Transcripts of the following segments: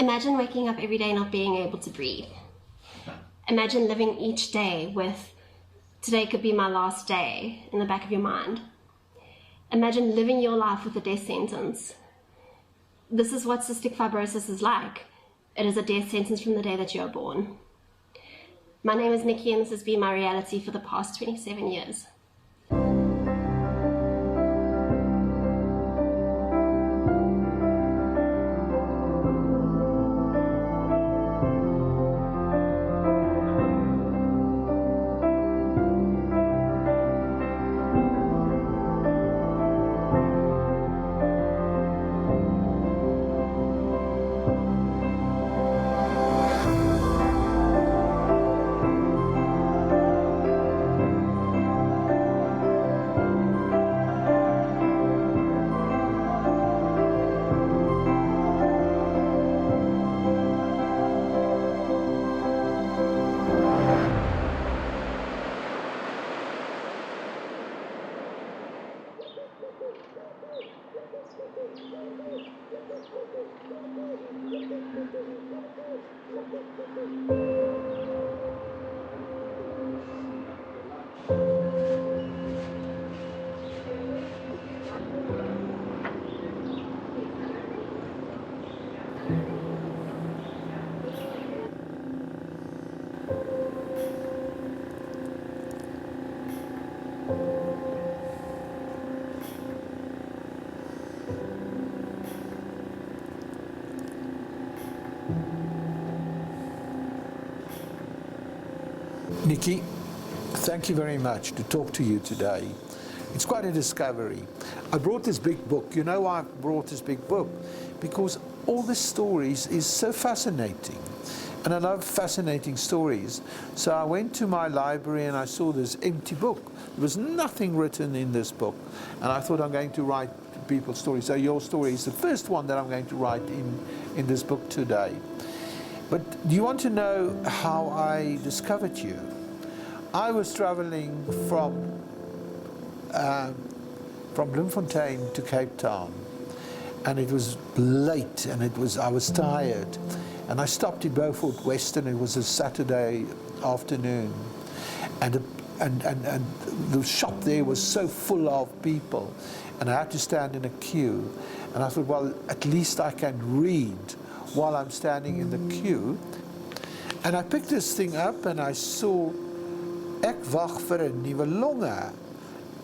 Imagine waking up every day not being able to breathe. Imagine living each day with, today could be my last day, in the back of your mind. Imagine living your life with a death sentence. This is what cystic fibrosis is like. It is a death sentence from the day that you are born. My name is Niqi, and this has been my reality for the past 27 years. Niqi, thank you very much to talk to you today. It's quite a discovery. I brought this big book. You know why I brought this big book? Because all the stories is so fascinating. And I love fascinating stories. So I went to my library and I saw this empty book. There was nothing written in this book. And I thought, I'm going to write people's stories. So your story is the first one that I'm going to write in this book today. But do you want to know how I discovered you? I was traveling from Bloemfontein to Cape Town, and it was late, and I was tired, and I stopped in Beaufort Western. It was a Saturday afternoon, and the shop there was so full of people, and I had to stand in a queue, and I thought, well, at least I can read while I'm standing in the queue. And I picked this thing up and I saw Ek wag vir 'n nuwe longe.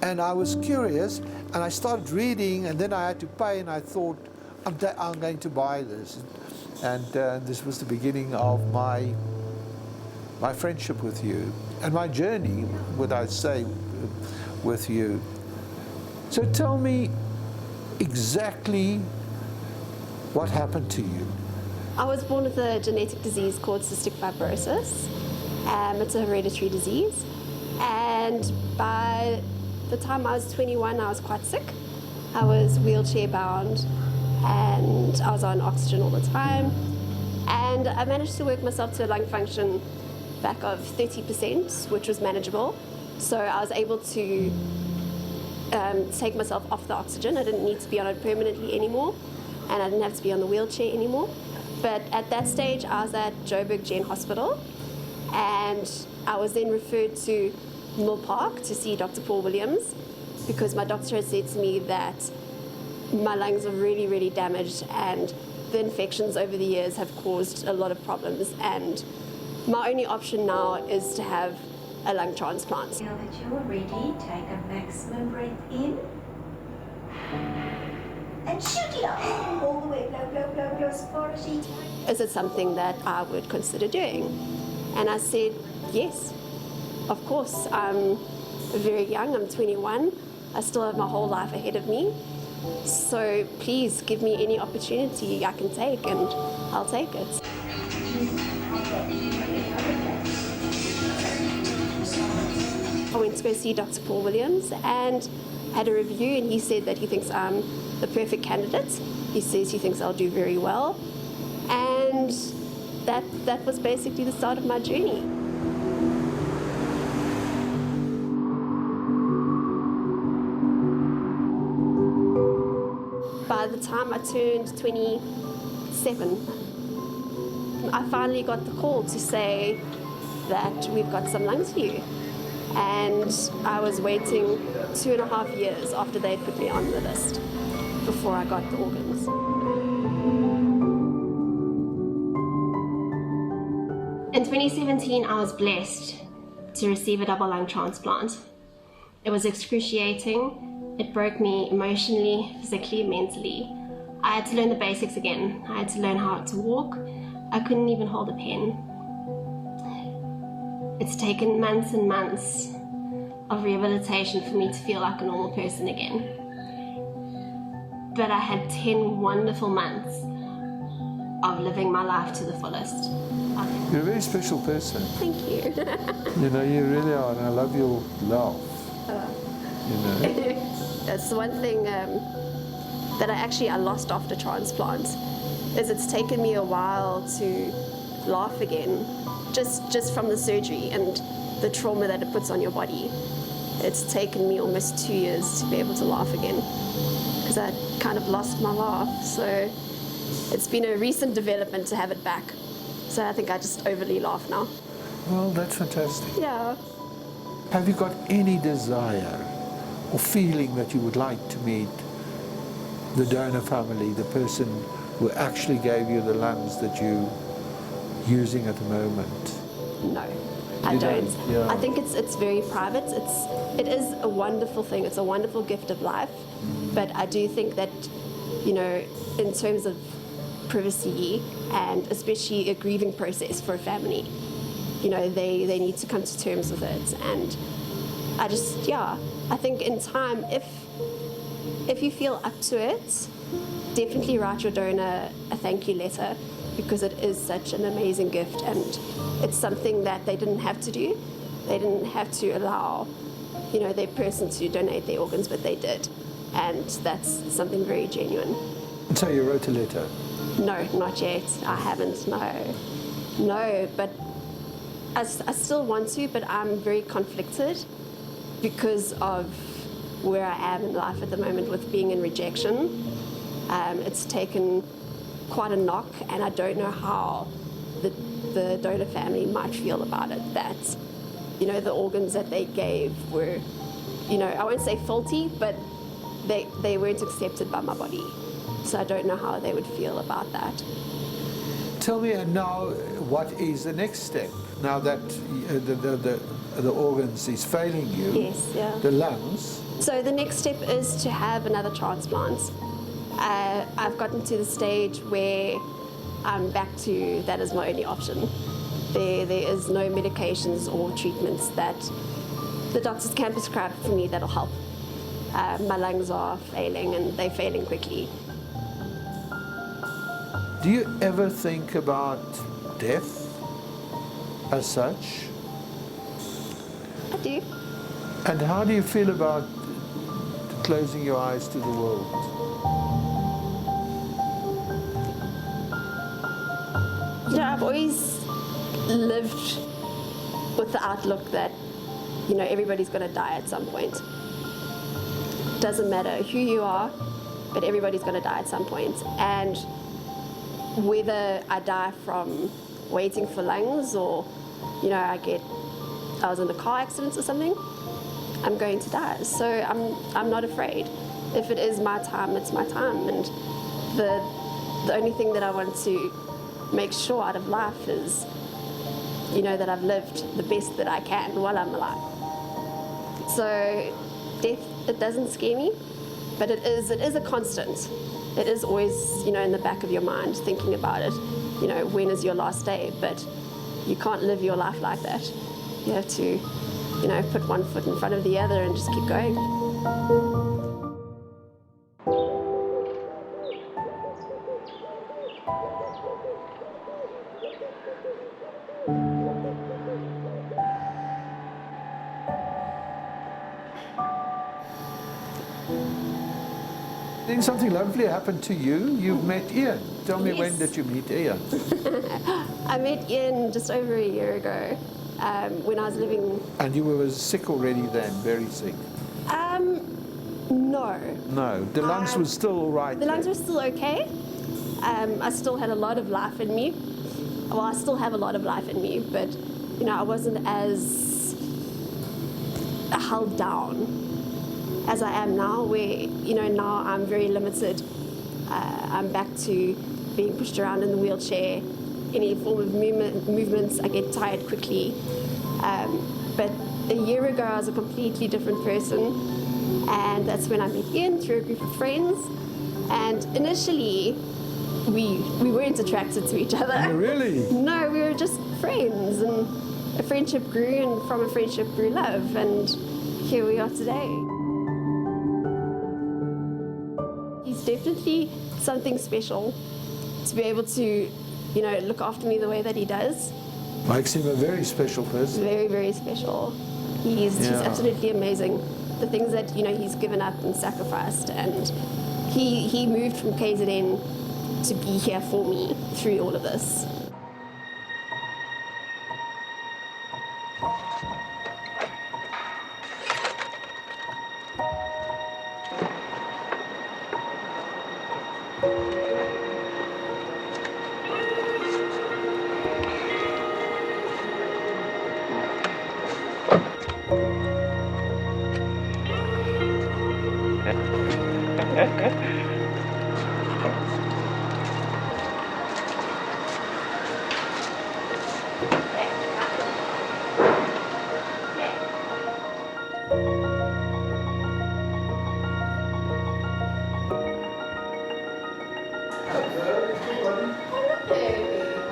And I was curious and I started reading, and then I had to pay, and I thought, I'm going to buy this. And this was the beginning of my friendship with you and my journey, would I say, with you. So tell me exactly what happened to you. I was born with a genetic disease called cystic fibrosis. It's a hereditary disease, and by the time I was 21, I was quite sick. I was wheelchair bound, and I was on oxygen all the time, and I managed to work myself to a lung function back of 30%, which was manageable. So I was able to take myself off the oxygen. I didn't need to be on it permanently anymore, and I didn't have to be on the wheelchair anymore. But at that stage, I was at Joburg Gen Hospital, and I was then referred to Mill Park to see Dr. Paul Williams, because my doctor had said to me that my lungs are really, really damaged, and the infections over the years have caused a lot of problems, and my only option now is to have a lung transplant. Now that you're ready, take a maximum breath in. And shoot it up all the way, blow, blow, blow, blow, as far as you can. Is it something that I would consider doing? And I said, yes, of course. I'm very young, I'm 21. I still have my whole life ahead of me. So please give me any opportunity I can take, and I'll take it. I went to go see Dr. Paul Williams and had a review, and he said that he thinks I'm the perfect candidate. He says he thinks I'll do very well, and that was basically the start of my journey. By the time I turned 27, I finally got the call to say that we've got some lungs for you. And I was waiting 2.5 years after they put me on the list before I got the organs. In 2017, I was blessed to receive a double lung transplant. It was excruciating. It broke me emotionally, physically, mentally. I had to learn the basics again. I had to learn how to walk. I couldn't even hold a pen. It's taken months and months of rehabilitation for me to feel like a normal person again. But I had 10 wonderful months of living my life to the fullest. You're a very special person. Thank you. You know, you really are, and I love your laugh. You know. That's one thing that I lost after transplant, is it's taken me a while to laugh again, just from the surgery and the trauma that it puts on your body. It's taken me almost 2 years to be able to laugh again, because I kind of lost my laugh. So it's been a recent development to have it back. So I think I just overly laugh now. Well, that's fantastic. Yeah. Have you got any desire or feeling that you would like to meet the donor family, the person who actually gave you the lungs that you're using at the moment? No, I don't. Yeah. I think it's very private. It is a wonderful thing. It's a wonderful gift of life. But I do think that, you know, in terms of privacy and especially a grieving process for a family, you know, they need to come to terms with it. And I think in time, if you feel up to it, definitely write your donor a thank you letter, because it is such an amazing gift, and it's something that they didn't have to do. They didn't have to allow, you know, their person to donate their organs, but they did. And that's something very genuine. And so you wrote a letter? No, not yet. I haven't, no, but I still want to, but I'm very conflicted because of where I am in life at the moment with being in rejection. It's taken quite a knock, and I don't know how the donor family might feel about it, that, you know, the organs that they gave were, you know, I won't say faulty, but they weren't accepted by my body. So I don't know how they would feel about that. Tell me now, what is the next step? Now that the organs is failing you, Yes, yeah. the lungs. So the next step is to have another transplant. I've gotten to the stage where I'm back to that is my only option. There is no medications or treatments that the doctors can prescribe for me that'll help. My lungs are failing, and they're failing quickly. Do you ever think about death as such? I do. And how do you feel about closing your eyes to the world? You know, I've always lived with the outlook that, you know, everybody's going to die at some point. Doesn't matter who you are, but everybody's going to die at some point. And whether I die from waiting for lungs, or, you know, I was in a car accident or something, I'm going to die. So I'm not afraid. If it is my time, it's my time. And the only thing that I want to make sure out of life is, you know, that I've lived the best that I can while I'm alive. So death, it doesn't scare me, but it is a constant. It is always, you know, in the back of your mind, thinking about it. You know, when is your last day? But you can't live your life like that. You have to, you know, put one foot in front of the other and just keep going. Then something lovely happened to you. You've met Ian. Tell me, Yes. when did you meet Ian? I met Ian just over a year ago when I was living... And you were sick already then, very sick? No. No, the lungs were still all right. The lungs were still okay. I still had a lot of life in me, well, I still have a lot of life in me, but I wasn't as held down as I am now, where now I'm very limited. I'm back to being pushed around in the wheelchair. Any form of movements, I get tired quickly. But a year ago, I was a completely different person, and that's when I met Ian through a group of friends. And initially, we weren't attracted to each other. Oh, really? No, we were just friends, and a friendship grew, and from a friendship grew love, and here we are today. He's definitely something special to be able to, look after me the way that he does. Makes him a very special person. Very, very special. He's absolutely amazing. The things that he's given up and sacrificed, and he moved from KZN to be here for me through all of this.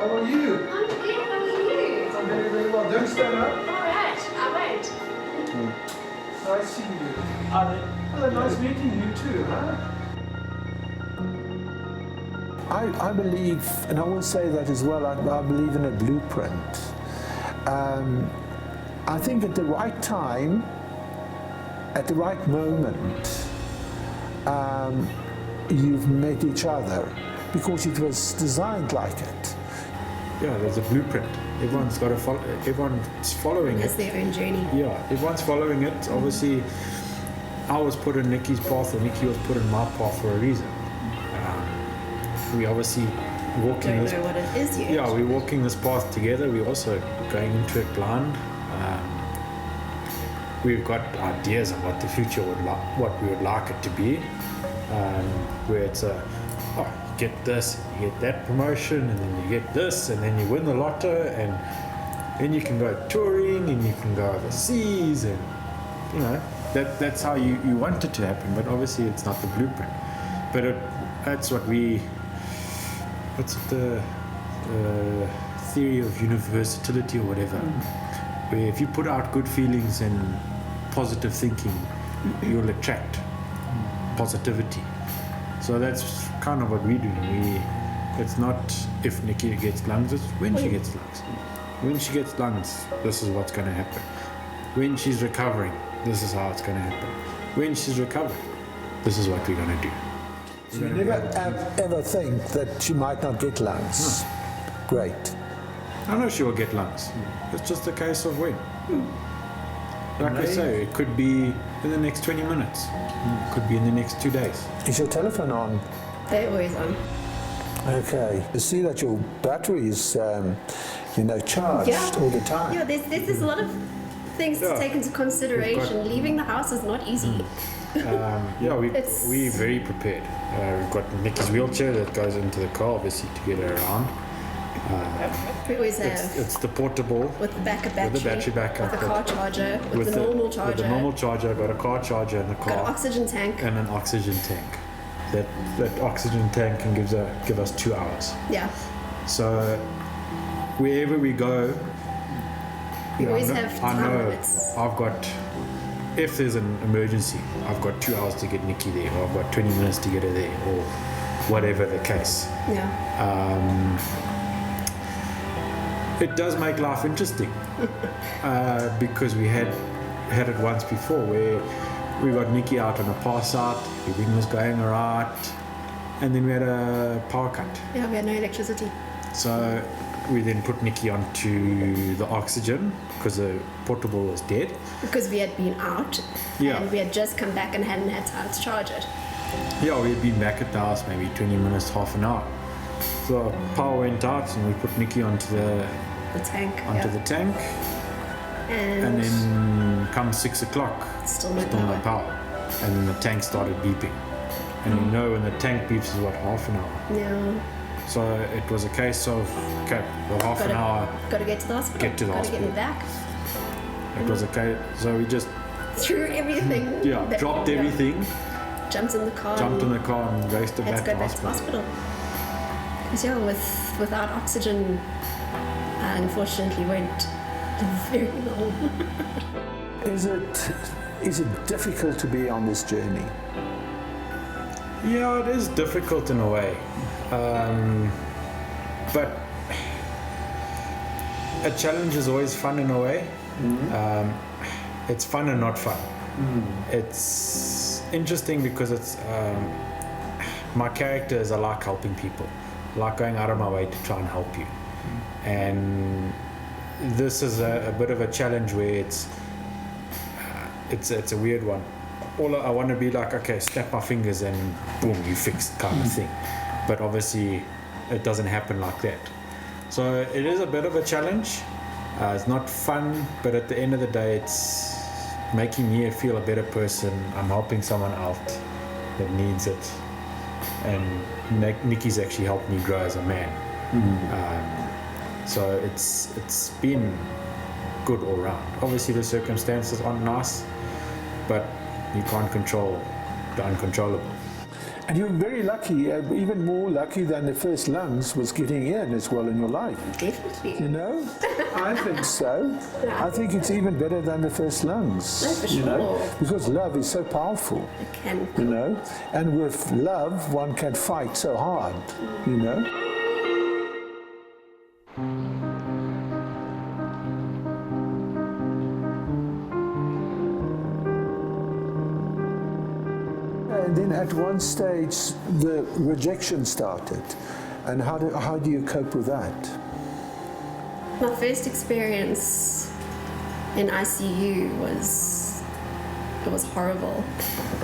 How are you? I'm good, how are you? I'm very, very well. Don't stand up. All right, I won't. Nice seeing you. Hello, nice meeting you too, huh? I believe, and I will say that as well, I believe in a blueprint. I think at the right time, at the right moment, you've met each other because it was designed like it. Yeah, there's a blueprint. Everyone's got to follow. Everyone's following It's it. their own journey. Yeah, everyone's following it. Obviously, I was put in Niqi's path, or Niqi was put in my path for a reason. We obviously walking Don't this. know what it is yet. Yeah, we're walking this path together. We're also going into it blind. We've got ideas of what the future what we would like it to be. Where it's you get this, you get that promotion, and then you get this, and then you win the lotto, and then you can go touring, and you can go overseas, and that's how you want it to happen. But obviously, it's not the blueprint. But that's what what's the theory of universality or whatever, where if you put out good feelings and positive thinking, you'll attract positivity. So that's kind of what we're doing. It's not if Niqi gets lungs, it's when she gets lungs. When she gets lungs, this is what's going to happen. When she's recovering, this is how it's going to happen. When she's recovering, this is what we're going to do. So you never ever think that she might not get lungs. Great. I know she will get lungs. It's just a case of when. Like I say, it could be in the next 20 minutes. It could be in the next 2 days. Is your telephone on? They're always on. Okay. You see that your battery is, charged all the time. Yeah, there's a lot of things to take into consideration. Leaving the house is not easy. We're very prepared. We've got Niqi's wheelchair that goes into the car, obviously, to get her around. We always have It's the portable with the backup battery, with the battery backup, with the car charger, with the normal charger, with the normal charger. I've got a car charger in the car, got an oxygen tank, and an oxygen tank. That oxygen tank can give us 2 hours. Yeah. So wherever we go, We always have time limits. I've got, if there's an emergency, I've got 2 hours to get Niqi there, or I've got 20 minutes to get her there, or whatever the case. Yeah. It does make life interesting because we had it once before where we got Niqi out on a pass out, everything was going alright, and then we had a power cut. Yeah, we had no electricity. So we then put Niqi onto the oxygen because the portable was dead. Because we had been out, Yeah. and we had just come back and hadn't had time to charge it. Yeah, we had been back at the house maybe 20 minutes, half an hour. the power went out, and we put Niqi onto the tank. the tank, and then come 6 o'clock, still no power, and then the tank started beeping. And you know when the tank beeps is what, half an hour. Yeah. So it was a case of, okay, well, half an hour. Got to get to the hospital. Get to the hospital. Got to get me back. It was a case, so we just threw everything. Dropped everything. Jumped in the car. And raced it back to the hospital. Because without oxygen, I unfortunately won't live very long. Is it difficult to be on this journey? Yeah, it is difficult in a way, but a challenge is always fun in a way. It's fun and not fun. It's interesting because it's my character is I like helping people, I like going out of my way to try and help you, and this is a bit of a challenge where it's a weird one. All I want to be like, okay, snap my fingers and boom, you fixed kind of thing. But obviously, it doesn't happen like that. So it is a bit of a challenge. It's not fun, but at the end of the day, it's making me feel a better person. I'm helping someone out that needs it. And Niqi's actually helped me grow as a man. So it's been good all round. Obviously, the circumstances aren't nice, but you can't control the uncontrollable. And you're very lucky, even more lucky than the first lungs was getting in as well in your life. Definitely. You know? I think so. I think it's even better than the first lungs. No, for you sure. know? Because love is so powerful. It can. You know? And with love, one can fight so hard, you know? And then at one stage, the rejection started. And how do you cope with that? My first experience in ICU was horrible.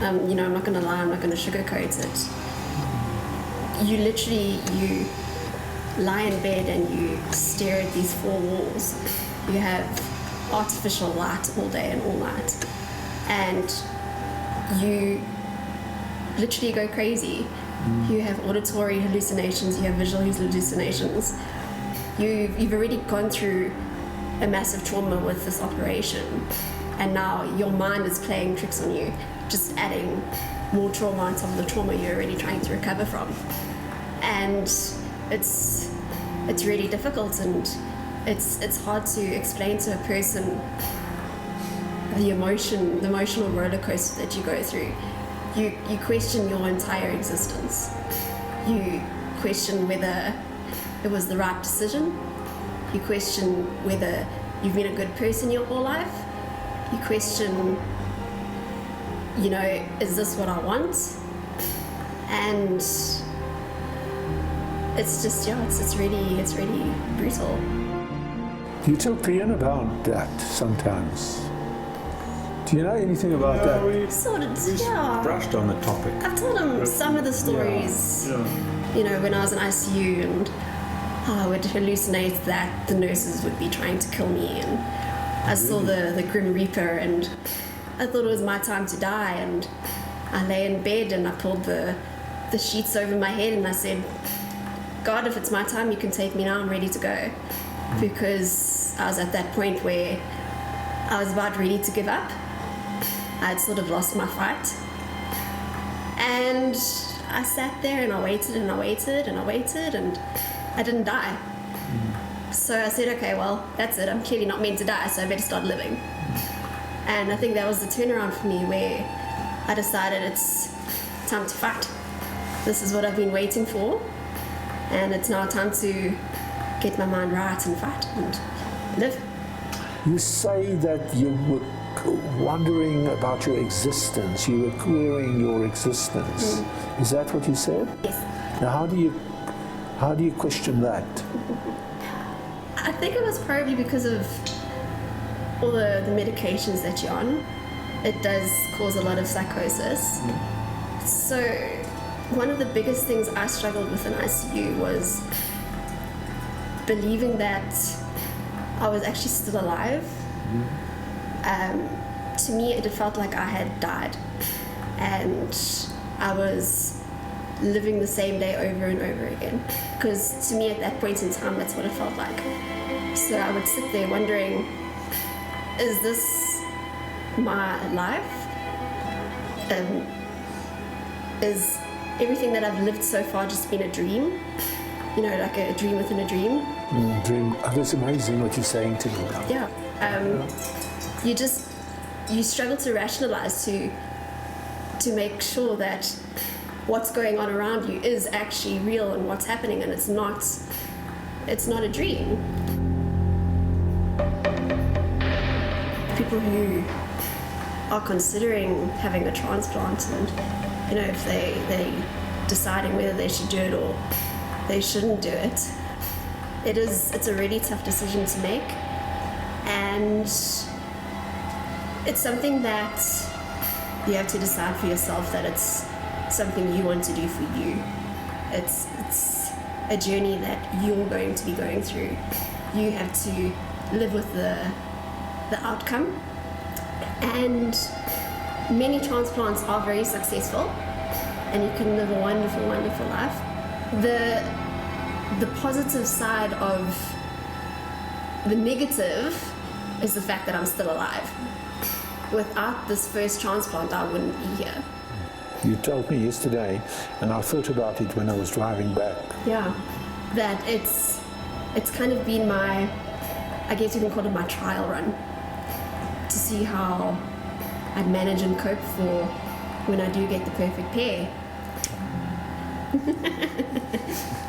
I'm not going to lie, I'm not going to sugarcoat it. You lie in bed and you stare at these four walls. You have artificial light all day and all night. And you literally go crazy. You have auditory hallucinations, you have visual hallucinations. You've already gone through a massive trauma with this operation, and now your mind is playing tricks on you, just adding more trauma on top of the trauma you're already trying to recover from. And it's really difficult, and it's hard to explain to a person the emotional roller coaster that you go through. You question your entire existence. You question whether it was the right decision. You question whether you've been a good person your whole life. You question, is this what I want? And it's just, it's really brutal. You talk to Ian about that sometimes. Do you know anything about that? We Yeah. brushed on the topic. I've told him some of the stories, when I was in ICU, and I would hallucinate that the nurses would be trying to kill me, and I saw the Grim Reaper, and I thought it was my time to die, and I lay in bed and I pulled the sheets over my head and I said, God, if it's my time, you can take me now, I'm ready to go. Because I was at that point where I was about ready to give up. I had sort of lost my fight. And I sat there and I waited and I waited and I waited, and I didn't die. So I said, okay, well, that's it. I'm clearly not meant to die, so I better start living. And I think that was the turnaround for me, where I decided it's time to fight. This is what I've been waiting for, and it's now time to get my mind right and fight and live. You say that you were wondering about your existence, you were querying your existence. Is that what you said? Yes. Now how do you question that? I think it was probably because of all the medications that you're on. It does cause a lot of psychosis. So one of the biggest things I struggled with in ICU was believing that I was actually still alive. To me, it felt like I had died, and I was living the same day over and over again. Because to me, at that point in time, that's what it felt like. So I would sit there wondering, is this my life? Is everything that I've lived so far just been a dream? You know, like a dream within a dream? Dream. Oh, that's amazing what you're saying to me. Yeah. You struggle to rationalize to make sure that what's going on around you is actually real and what's happening, and it's not a dream. People who are considering having a transplant, and you know, if they deciding whether they should do it or they shouldn't do it, it's a really tough decision to make, and it's something that you have to decide for yourself that it's something you want to do for you. It's a journey that you're going to be going through. You have to live with the outcome, and many transplants are very successful and you can live a wonderful, wonderful life. The positive side of the negative is the fact that I'm still alive. Without this first transplant, I wouldn't be here. You told me yesterday, and I thought about it when I was driving back. Yeah, that it's kind of been my, I guess you can call it my trial run, to see how I'd manage and cope for when I do get the perfect pair.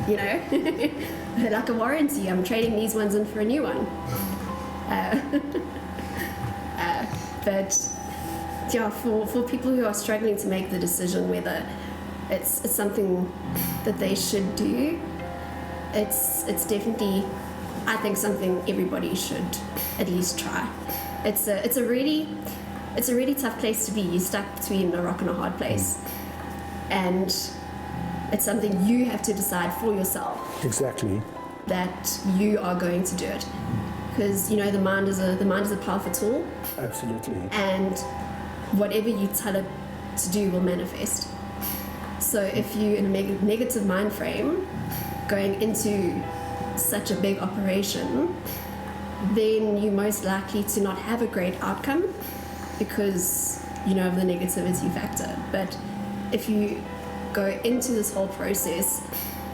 You know, like a warranty, I'm trading these ones in for a new one. But yeah, for people who are struggling to make the decision whether it's something that they should do, it's definitely, I think, something everybody should at least try. It's a really tough place to be. You're stuck between a rock and a hard place, and it's something you have to decide for yourself. Exactly. That you are going to do it, because you know the mind is a powerful tool. Absolutely. And whatever you tell it to do will manifest. So if you're in a negative mind frame going into such a big operation, then you're most likely to not have a great outcome because you know of the negativity factor. But if you go into this whole process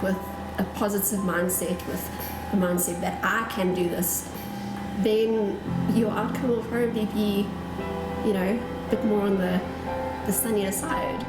with a positive mindset, with a mindset that I can do this, then your outcome will probably be, you know, a bit more on the sunnier side.